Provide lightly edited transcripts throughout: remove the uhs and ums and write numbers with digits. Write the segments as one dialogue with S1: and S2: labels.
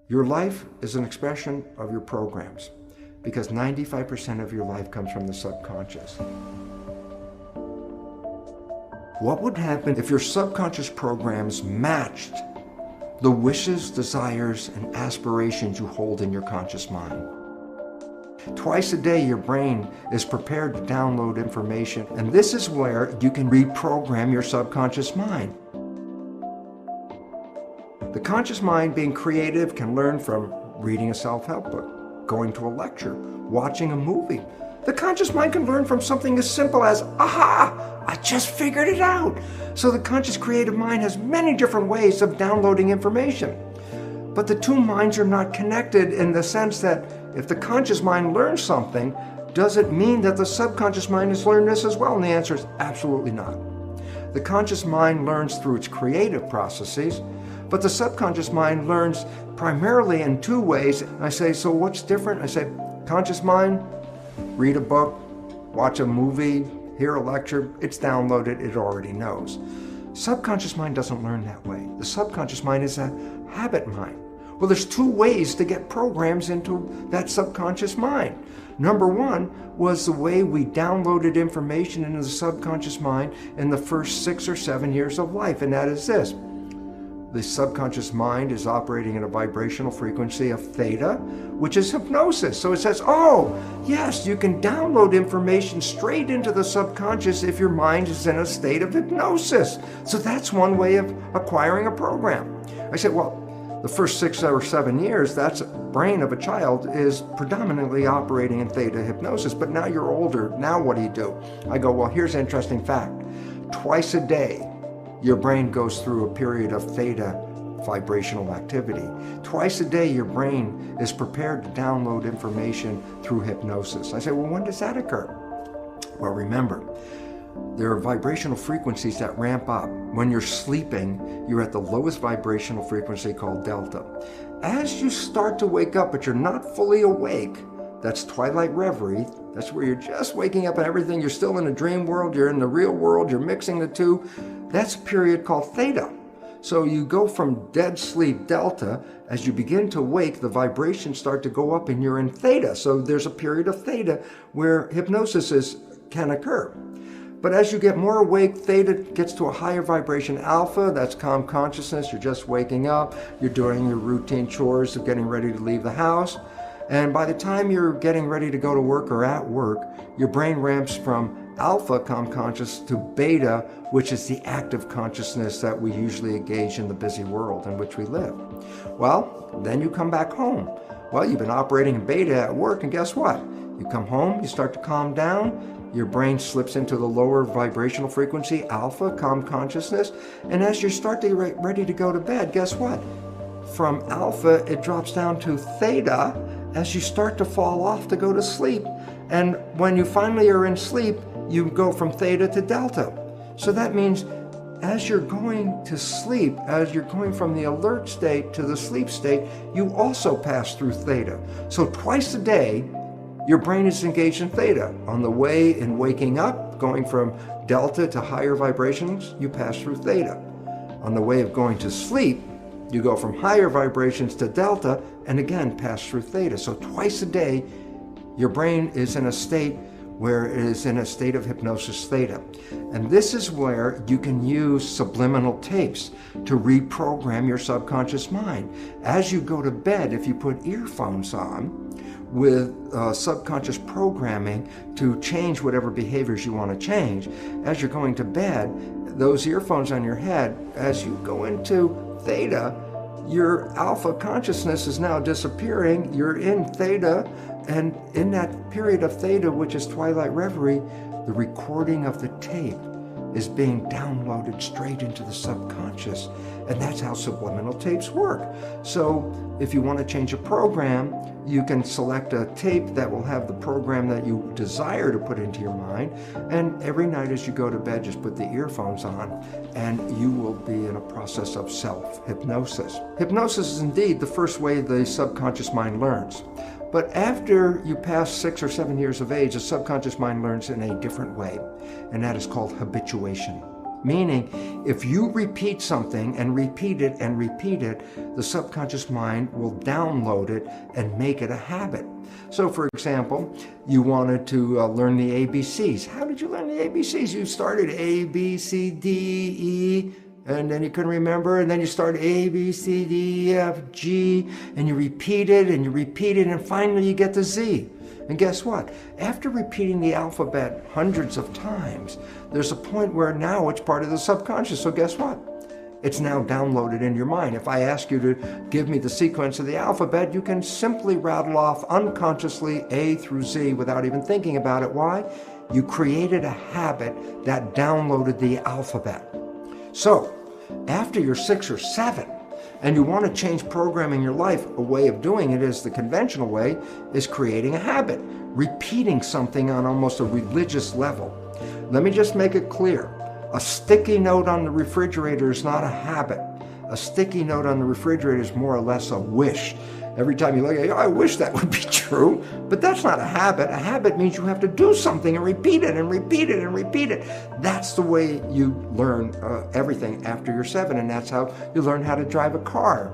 S1: Your life is an expression of your programs because 95% of your life comes from the subconscious. What would happen if your subconscious programs matched the wishes, desires, and aspirations you hold in your conscious mind? Twice a day, your brain is prepared to download information, and this is where you can reprogram your subconscious mind. The conscious mind, being creative, can learn from reading a self-help book, going to a lecture, watching a movie. The conscious mind can learn from something as simple as, aha, I just figured it out. So the conscious creative mind has many different ways of downloading information. But the two minds are not connected in the sense that if the conscious mind learns something, does it mean that the subconscious mind has learned this as well? And the answer is absolutely not. The conscious mind learns through its creative processes, but the subconscious mind learns primarily in two ways. I say, so what's different? I say, conscious mind, read a book, watch a movie, hear a lecture, it's downloaded, it already knows. Subconscious mind doesn't learn that way. The subconscious mind is a habit mind. Well, there's two ways to get programs into that subconscious mind. Number one was the way we downloaded information into the subconscious mind in the first 6 or 7 years of life, and that is this. The subconscious mind is operating at a vibrational frequency of theta, which is hypnosis. So it says, oh, yes, you can download information straight into the subconscious if your mind is in a state of hypnosis. So that's one way of acquiring a program. I said, well, the first 6 or 7 years, that's brain of a child is predominantly operating in theta hypnosis. But now you're older. Now what do? I go, well, here's an interesting fact. Twice a day, your brain goes through a period of theta vibrational activity. Twice a day, your brain is prepared to download information through hypnosis. I say, well, when does that occur? Well, remember, there are vibrational frequencies that ramp up. When you're sleeping, you're at the lowest vibrational frequency called delta. As you start to wake up, but you're not fully awake, that's twilight reverie. That's where you're just waking up and everything. You're still in a dream world. You're in the real world. You're mixing the two. That's a period called theta. So you go from dead sleep, delta. As you begin to wake, the vibrations start to go up and you're in theta. So there's a period of theta where hypnosis can occur. But as you get more awake, theta gets to a higher vibration. Alpha, that's calm consciousness. You're just waking up. You're doing your routine chores of getting ready to leave the house. And by the time you're getting ready to go to work or at work, your brain ramps from alpha, calm conscious, to beta, which is the active consciousness that we usually engage in the busy world in which we live. Well, then you come back home. Well, you've been operating in beta at work, and guess what? You come home, you start to calm down, your brain slips into the lower vibrational frequency, alpha, calm consciousness, and as you start to get ready to go to bed, guess what? From alpha, it drops down to theta as you start to fall off to go to sleep. And when you finally are in sleep, you go from theta to delta. So that means as you're going to sleep, as you're going from the alert state to the sleep state, you also pass through theta. So twice a day, your brain is engaged in theta. On the way in waking up, going from delta to higher vibrations, you pass through theta. On the way of going to sleep, you go from higher vibrations to delta and again pass through theta. So twice a day, your brain is in a state where it is in a state of hypnosis theta. And this is where you can use subliminal tapes to reprogram your subconscious mind. As you go to bed, if you put earphones on with subconscious programming to change whatever behaviors you want to change, as you're going to bed, those earphones on your head, as you go into theta, your alpha consciousness is now disappearing. You're in theta, and in that period of theta, which is twilight reverie, the recording of the tape is being downloaded straight into the subconscious. And that's how subliminal tapes work. So if you want to change a program, you can select a tape that will have the program that you desire to put into your mind. And every night as you go to bed, just put the earphones on and you will be in a process of self-hypnosis. Hypnosis is indeed the first way the subconscious mind learns. But after you pass 6 or 7 years of age, the subconscious mind learns in a different way, and that is called habituation. Meaning, if you repeat something and repeat it and repeat it, the subconscious mind will download it and make it a habit. So, for example, you wanted to learn the ABCs. How did you learn the ABCs? You started A, B, C, D, E, and then you couldn't remember, and then you started A, B, C, D, E, F, G, and you repeat it, and finally you get to Z. And guess what? After repeating the alphabet hundreds of times, there's a point where now it's part of the subconscious. So guess what? It's now downloaded in your mind. If I ask you to give me the sequence of the alphabet, you can simply rattle off unconsciously A through Z without even thinking about it. Why? You created a habit that downloaded the alphabet. So, after you're 6 or 7, and you want to change programming your life, a way of doing it is the conventional way, is creating a habit, repeating something on almost a religious level. Let me just make it clear. A sticky note on the refrigerator is not a habit. A sticky note on the refrigerator is more or less a wish. Every time you look at it, I wish that would be true, but that's not a habit. A habit means you have to do something and repeat it and repeat it and repeat it. That's the way you learn everything after you're 7, and that's how you learn how to drive a car,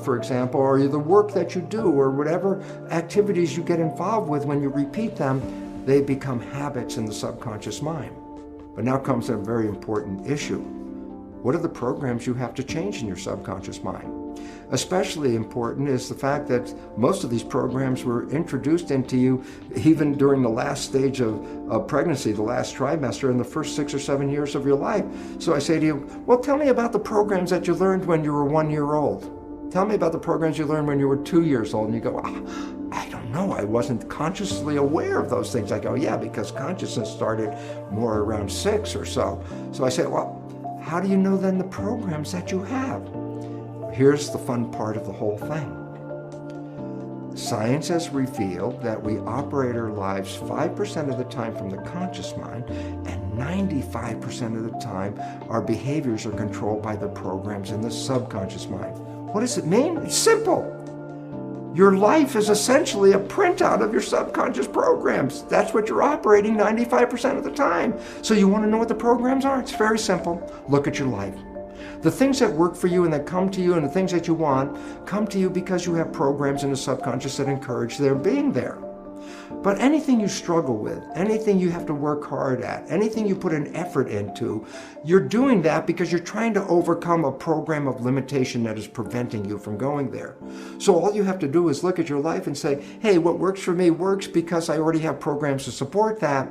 S1: for example, or the work that you do, or whatever activities you get involved with. When you repeat them, they become habits in the subconscious mind. But now comes a very important issue. What are the programs you have to change in your subconscious mind? Especially important is the fact that most of these programs were introduced into you even during the last stage of pregnancy, the last trimester, in the first 6 or 7 years of your life. So I say to you, well, tell me about the programs that you learned when you were 1 year old. Tell me about the programs you learned when you were 2 years old. And you go, I don't know, I wasn't consciously aware of those things. I go, yeah, because consciousness started more around 6 or so. So I say, well, how do you know then the programs that you have? Here's the fun part of the whole thing. Science has revealed that we operate our lives 5% of the time from the conscious mind, and 95% of the time our behaviors are controlled by the programs in the subconscious mind. What does it mean? It's simple. Your life is essentially a printout of your subconscious programs. That's what you're operating 95% of the time. So you want to know what the programs are? It's very simple. Look at your life. The things that work for you and that come to you and the things that you want come to you because you have programs in the subconscious that encourage their being there. But anything you struggle with, anything you have to work hard at, anything you put an effort into, you're doing that because you're trying to overcome a program of limitation that is preventing you from going there. So all you have to do is look at your life and say, hey, what works for me works because I already have programs to support that.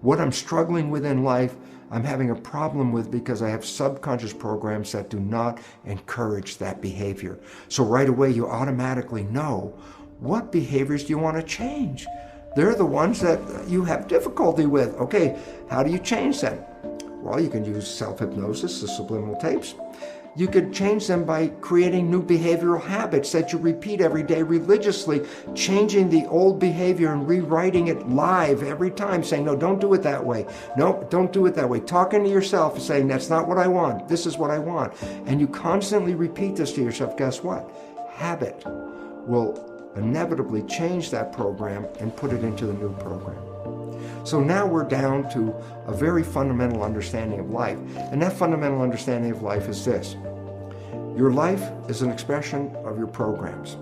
S1: What I'm struggling with in life, I'm having a problem with because I have subconscious programs that do not encourage that behavior. So right away you automatically know, what behaviors do you want to change? They're the ones that you have difficulty with. Okay, how do you change them? Well, you can use self-hypnosis, the subliminal tapes. You could change them by creating new behavioral habits that you repeat every day religiously, changing the old behavior and rewriting it live every time, saying, no, don't do it that way. No, don't do it that way. Talking to yourself and saying, that's not what I want. This is what I want. And you constantly repeat this to yourself. Guess what? Habit will inevitably change that program and put it into the new program. So now we're down to a very fundamental understanding of life. And that fundamental understanding of life is this. Your life is an expression of your programs,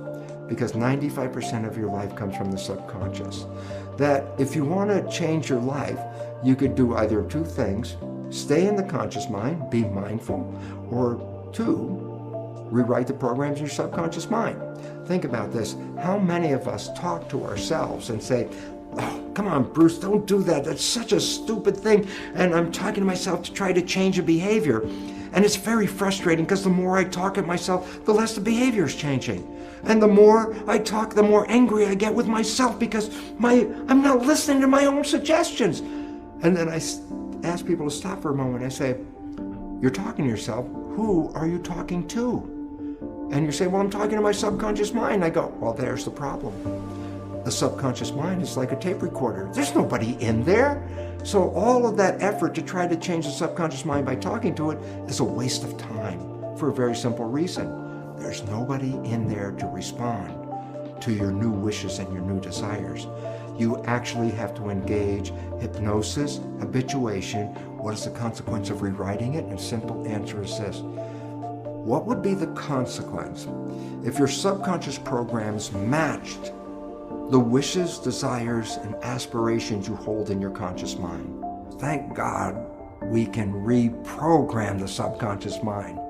S1: because 95% of your life comes from the subconscious. That if you want to change your life, you could do either of two things: stay in the conscious mind, be mindful, or 2, rewrite the programs in your subconscious mind. Think about this. How many of us talk to ourselves and say, oh, come on, Bruce, don't do that. That's such a stupid thing. And I'm talking to myself to try to change a behavior. And it's very frustrating because the more I talk at myself, the less the behavior is changing. And the more I talk, the more angry I get with myself because I'm not listening to my own suggestions. And then I ask people to stop for a moment. I say, you're talking to yourself. Who are you talking to? And you say, well, I'm talking to my subconscious mind. I go, well, there's the problem. The subconscious mind is like a tape recorder. There's nobody in there. So all of that effort to try to change the subconscious mind by talking to it is a waste of time for a very simple reason. There's nobody in there to respond to your new wishes and your new desires. You actually have to engage hypnosis, habituation, What is the consequence of rewriting it? And simple answer is this. What would be the consequence if your subconscious programs matched the wishes, desires, and aspirations you hold in your conscious mind? Thank God we can reprogram the subconscious mind.